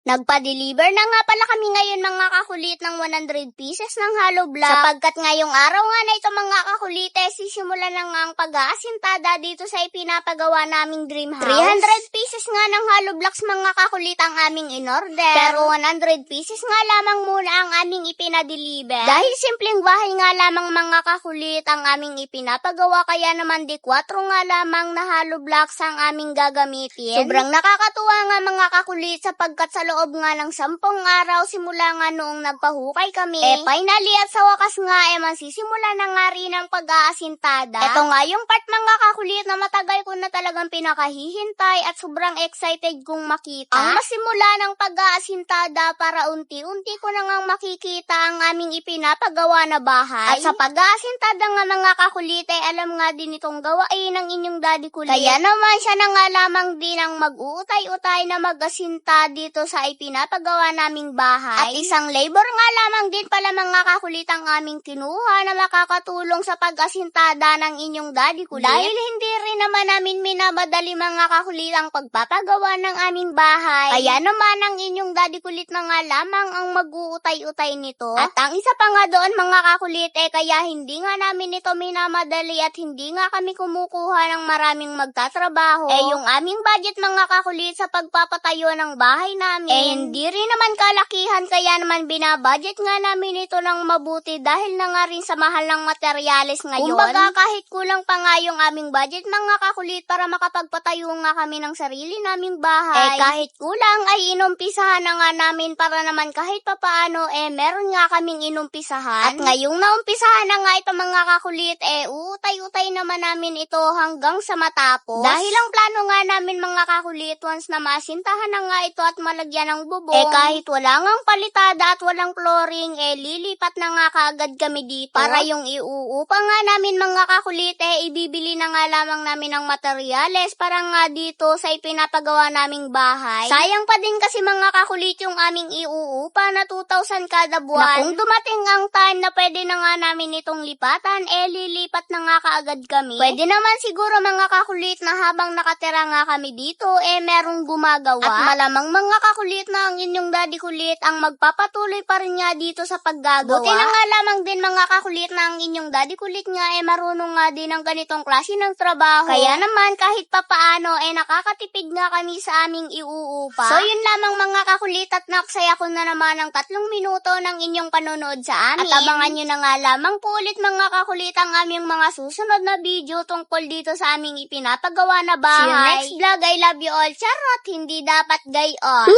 Nagpa-deliver na nga pala kami ngayon mga kakulit ng 100 pieces ng hollow block. Sapagkat ngayong araw nga na ito mga kakulit, sisimula na nga ang pag-aasintada dito sa ipinapagawa naming dream house. 300 pieces nga ng hollow blocks mga kakulit ang aming in-order. Pero 100 pieces nga lamang muna ang aming ipinadeliver. Dahil simpleng bahay nga lamang mga kakulit ang aming ipinapagawa, kaya naman di 4 nga lamang na hollow blocks ang aming gagamitin. Sobrang nakakatuwa nga mga kakulit sapagkat sa loob nga ng 10 araw simula nga noong nagpahukay kami, finally at sa wakas nga masisimula na nga rin ang pag-aasintada. Ito nga yung part mga kakulit na matagal ko na talagang pinakahihintay at sobrang excited kong makita. Ang masimula ng pag-aasintada para unti-unti ko na ngang makikita ang aming ipinapagawa na bahay. At sa pag-aasintada nga mga kakulit alam nga din itong gawain ng inyong daddy kulit. Kaya naman siya na nga lamang din ang mag-uutay-utay na mag-asinta dito sa ipinapagawa naming bahay. At isang labor nga lamang din pala mga kakulit ang aming kinuha na makakatulong sa pag-asintada ng inyong daddy kulit. Dahil hindi rin naman namin minamadali mga kakulit ang pagpapagawa ng aming bahay. Kaya naman ang inyong daddy kulit na nga lamang ang mag-uutay-utay nito. At ang isa pa nga doon mga kakulit kaya hindi nga namin ito minamadali at hindi nga kami kumukuha ng maraming magtatrabaho. Yung aming budget mga kakulit sa pagpapatayo ng bahay namin hindi rin naman kalakihan, kaya naman binabudget nga namin ito ng mabuti dahil na nga rin sa mahal ng materyales ngayon. Kumbaga kahit kulang pa nga yung aming budget mga kakulit para makapagpatayo nga kami ng sarili naming bahay, kahit kulang ay inumpisahan na nga namin para naman kahit papaano meron nga kaming inumpisahan. At ngayong naumpisahan na nga ito mga kakulit uutay-utay naman namin ito hanggang sa matapos. Dahil ang plano nga namin mga kakulit once na masintahan na nga ito at malagyan ng bubong, kahit wala ngang palitada at walang flooring, lilipat na nga kaagad kami dito. Para yung iuupa nga namin mga kakulit, ibibili na nga lamang namin ng materyales para nga dito sa ipinapagawa naming bahay. Sayang pa din kasi mga kakulit yung aming iuupa na 2,000 kada buwan. Na kung dumating ang time na pwede na nga namin itong lipatan, lilipat na nga kaagad kami. Pwede naman siguro mga kakulit na habang nakatira nga kami dito, merong gumagawa. At malamang mga kakulit na ang inyong daddy kulit ang magpapatuloy pa rin nga dito sa paggagawa. Buti na nga lamang din mga kakulit na ang inyong daddy kulit nga marunong nga din ng ganitong klase ng trabaho. Kaya naman kahit papaano nakakatipid nga kami sa aming iuupa. So yun lamang mga kakulit at naksaya ko na naman ng 3 minuto ng inyong panonood sa amin. At abangan nyo na nga lamang po ulit mga kakulit ang aming mga susunod na video tungkol dito sa aming ipinapagawa na bahay. See you next vlog. I love you all. Charot! Hindi dapat gayon.